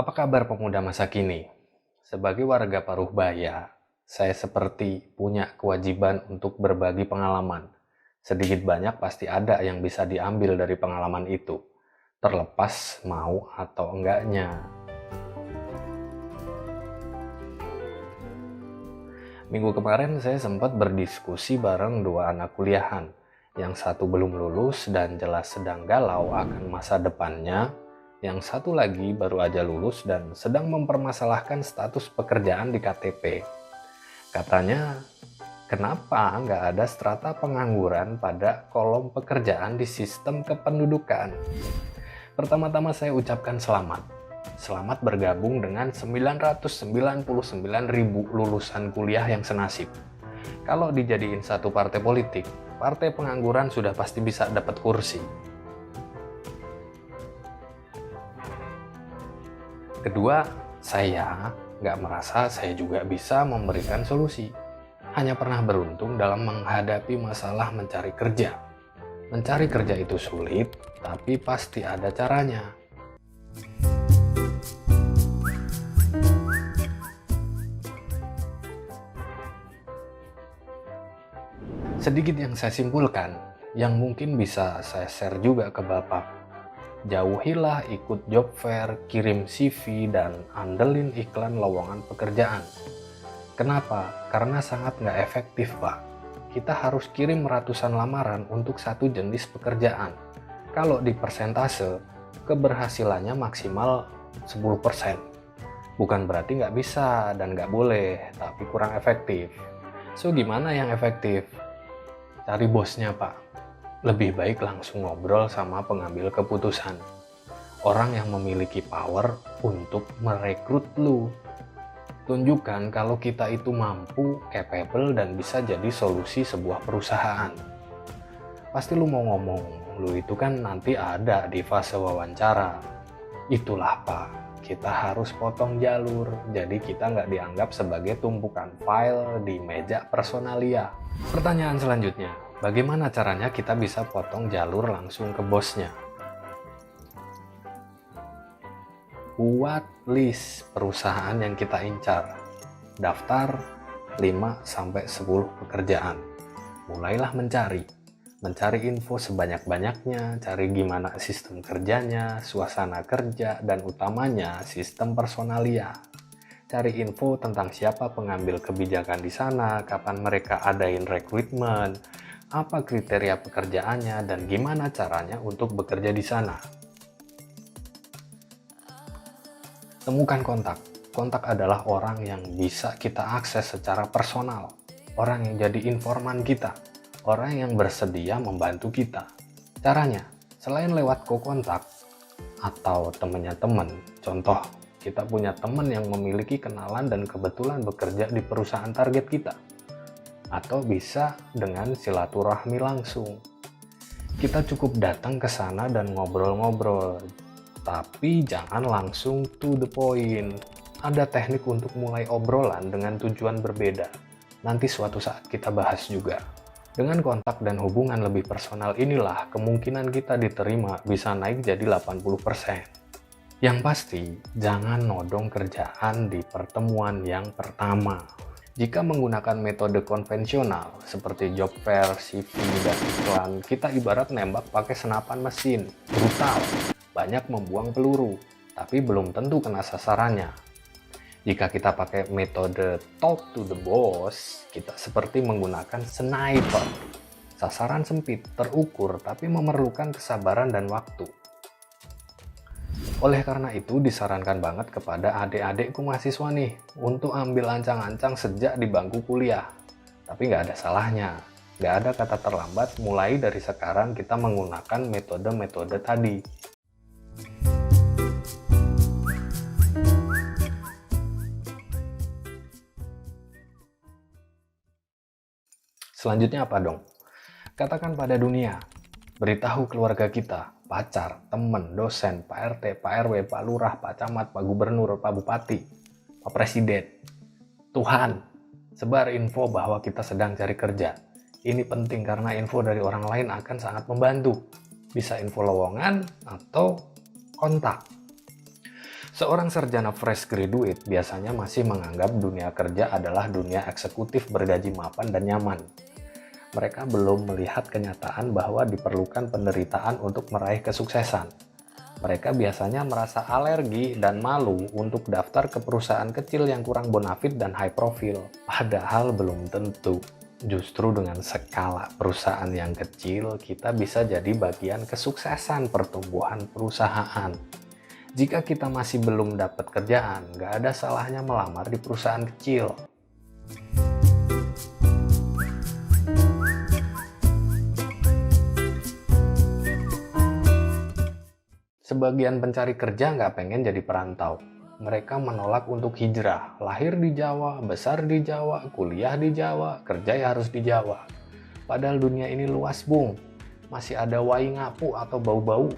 Apa kabar pemuda masa kini? Sebagai warga Paruh-Baya, saya seperti punya kewajiban untuk berbagi pengalaman. Sedikit banyak pasti ada yang bisa diambil dari pengalaman itu, terlepas mau atau enggaknya. Minggu kemarin saya sempat berdiskusi bareng dua anak kuliahan. Yang satu belum lulus dan jelas sedang galau akan masa depannya. Yang satu lagi baru aja lulus dan sedang mempermasalahkan status pekerjaan di KTP. Katanya, kenapa nggak ada strata pengangguran pada kolom pekerjaan di sistem kependudukan? Pertama-tama saya ucapkan selamat. Selamat bergabung dengan 999.000 lulusan kuliah yang senasib. Kalau dijadiin satu partai politik, partai pengangguran sudah pasti bisa dapat kursi. Kedua, saya nggak merasa saya juga bisa memberikan solusi. Hanya pernah beruntung dalam menghadapi masalah mencari kerja. Mencari kerja itu sulit, tapi pasti ada caranya. Sedikit yang saya simpulkan, yang mungkin bisa saya share juga ke Bapak. Jauhilah ikut job fair, kirim CV, dan andelin iklan lowongan pekerjaan. Kenapa? Karena sangat nggak efektif, Pak. Kita harus kirim ratusan lamaran untuk satu jenis pekerjaan. Kalau di persentase, keberhasilannya maksimal 10%. Bukan berarti nggak bisa dan nggak boleh, tapi kurang efektif. So, gimana yang efektif? Cari bosnya, Pak. Lebih baik langsung ngobrol sama pengambil keputusan. Orang yang memiliki power untuk merekrut lu. Tunjukkan kalau kita itu mampu, capable, dan bisa jadi solusi sebuah perusahaan. Pasti lu mau ngomong, lu itu kan nanti ada di fase wawancara. Itulah, Pak. Kita harus potong jalur, jadi kita nggak dianggap sebagai tumpukan file di meja personalia. Pertanyaan selanjutnya, bagaimana caranya kita bisa potong jalur langsung ke bosnya? Buat list perusahaan yang kita incar. Daftar 5-10 pekerjaan. Mulailah mencari. Mencari info sebanyak-banyaknya, cari gimana sistem kerjanya, suasana kerja, dan utamanya sistem personalia. Cari info tentang siapa pengambil kebijakan di sana, kapan mereka adain rekrutmen, apa kriteria pekerjaannya, dan gimana caranya untuk bekerja di sana. Temukan kontak. Kontak adalah orang yang bisa kita akses secara personal, orang yang jadi informan kita, orang yang bersedia membantu kita. Caranya, selain lewat kontak atau temennya temen, contoh, kita punya teman yang memiliki kenalan dan kebetulan bekerja di perusahaan target kita. Atau bisa dengan silaturahmi langsung. Kita cukup datang ke sana dan ngobrol-ngobrol. Tapi jangan langsung to the point. Ada teknik untuk mulai obrolan dengan tujuan berbeda. Nanti suatu saat kita bahas juga. Dengan kontak dan hubungan lebih personal inilah kemungkinan kita diterima bisa naik jadi 80%. Yang pasti, jangan nodong kerjaan di pertemuan yang pertama. Jika menggunakan metode konvensional seperti job fair, CV, dan iklan, kita ibarat nembak pakai senapan mesin, brutal, banyak membuang peluru, tapi belum tentu kena sasarannya. Jika kita pakai metode talk to the boss, kita seperti menggunakan sniper. Sasaran sempit, terukur, tapi memerlukan kesabaran dan waktu. Oleh karena itu disarankan banget kepada adik-adikku mahasiswa nih untuk ambil ancang-ancang sejak di bangku kuliah. Tapi nggak ada salahnya, nggak ada kata terlambat mulai dari sekarang kita menggunakan metode-metode tadi. Selanjutnya apa dong? Katakan pada dunia, beritahu keluarga kita, pacar, teman, dosen, Pak RT, Pak RW, Pak Lurah, Pak Camat, Pak Gubernur, Pak Bupati, Pak Presiden, Tuhan, sebar info bahwa kita sedang cari kerja. Ini penting karena info dari orang lain akan sangat membantu. Bisa info lowongan atau kontak. Seorang sarjana fresh graduate biasanya masih menganggap dunia kerja adalah dunia eksekutif bergaji mapan dan nyaman. Mereka belum melihat kenyataan bahwa diperlukan penderitaan untuk meraih kesuksesan. Mereka biasanya merasa alergi dan malu untuk daftar ke perusahaan kecil yang kurang bonafit dan high profile. Padahal belum tentu. Justru dengan skala perusahaan yang kecil, kita bisa jadi bagian kesuksesan pertumbuhan perusahaan. Jika kita masih belum dapat kerjaan, nggak ada salahnya melamar di perusahaan kecil. Sebagian pencari kerja nggak pengen jadi perantau. Mereka menolak untuk hijrah, lahir di Jawa, besar di Jawa, kuliah di Jawa, kerja ya harus di Jawa. Padahal dunia ini luas, Bung. Masih ada wai ngapu atau bau-bau.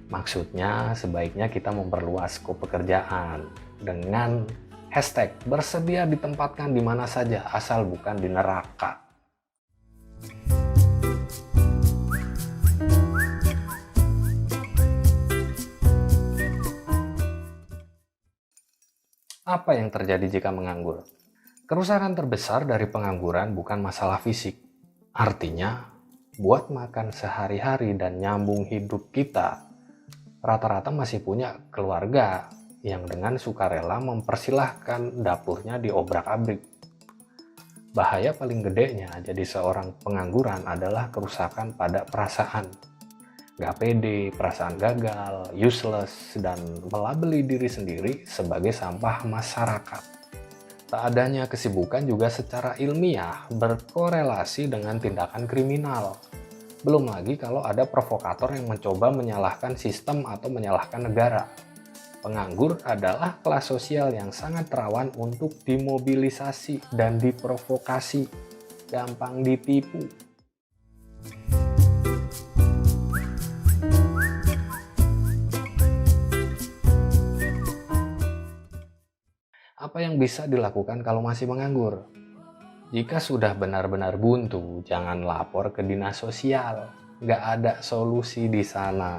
Maksudnya sebaiknya kita memperluas skop pekerjaan dengan hashtag bersedia ditempatkan di mana saja asal bukan di neraka. Apa yang terjadi jika menganggur? Kerusakan terbesar dari pengangguran bukan masalah fisik. Artinya, buat makan sehari-hari dan nyambung hidup kita, rata-rata masih punya keluarga yang dengan sukarela mempersilahkan dapurnya diobrak-abrik. Bahaya paling gedenya jadi seorang pengangguran adalah kerusakan pada perasaan. Gak pede, perasaan gagal, useless, dan melabeli diri sendiri sebagai sampah masyarakat. Tak adanya kesibukan juga secara ilmiah berkorelasi dengan tindakan kriminal. Belum lagi kalau ada provokator yang mencoba menyalahkan sistem atau menyalahkan negara. Penganggur adalah kelas sosial yang sangat rawan untuk dimobilisasi dan diprovokasi, gampang ditipu. Apa yang bisa dilakukan kalau masih menganggur? Jika sudah benar-benar buntu, jangan lapor ke dinas sosial. Nggak ada solusi di sana.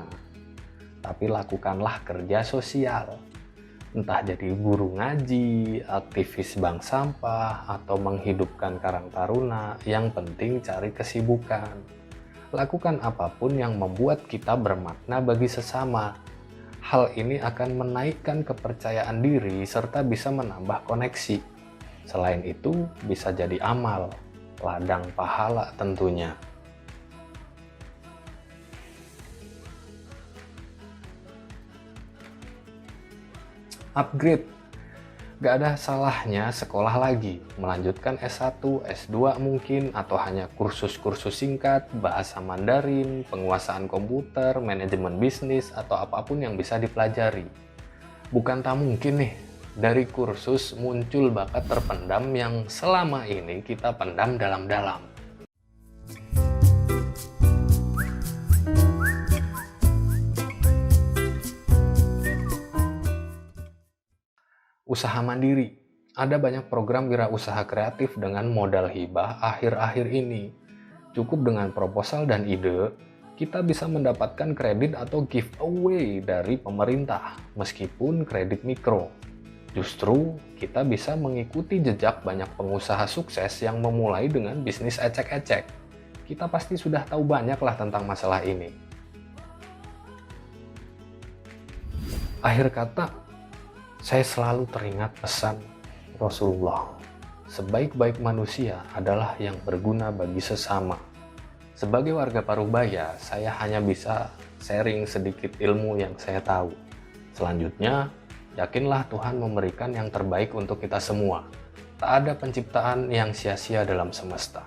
Tapi lakukanlah kerja sosial. Entah jadi guru ngaji, aktivis bank sampah, atau menghidupkan Karang Taruna, yang penting cari kesibukan. Lakukan apapun yang membuat kita bermakna bagi sesama. Hal ini akan menaikkan kepercayaan diri serta bisa menambah koneksi. Selain itu, bisa jadi amal, ladang pahala tentunya. Upgrade. Gak ada salahnya sekolah lagi, melanjutkan S1, S2 mungkin, atau hanya kursus-kursus singkat, bahasa Mandarin, penguasaan komputer, manajemen bisnis, atau apapun yang bisa dipelajari. Bukan tak mungkin nih, dari kursus muncul bakat terpendam yang selama ini kita pendam dalam-dalam. Usaha mandiri. Ada banyak program wirausaha kreatif dengan modal hibah akhir-akhir ini. Cukup dengan proposal dan ide, kita bisa mendapatkan kredit atau giveaway dari pemerintah, meskipun kredit mikro. Justru, kita bisa mengikuti jejak banyak pengusaha sukses yang memulai dengan bisnis ecek-ecek. Kita pasti sudah tahu banyak lah tentang masalah ini. Akhir kata, saya selalu teringat pesan Rasulullah. Sebaik-baik manusia adalah yang berguna bagi sesama. Sebagai warga Parubaya, saya hanya bisa sharing sedikit ilmu yang saya tahu. Selanjutnya, yakinlah Tuhan memberikan yang terbaik untuk kita semua. Tak ada penciptaan yang sia-sia dalam semesta.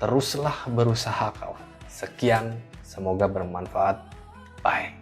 Teruslah berusaha kawan. Sekian, semoga bermanfaat. Bye.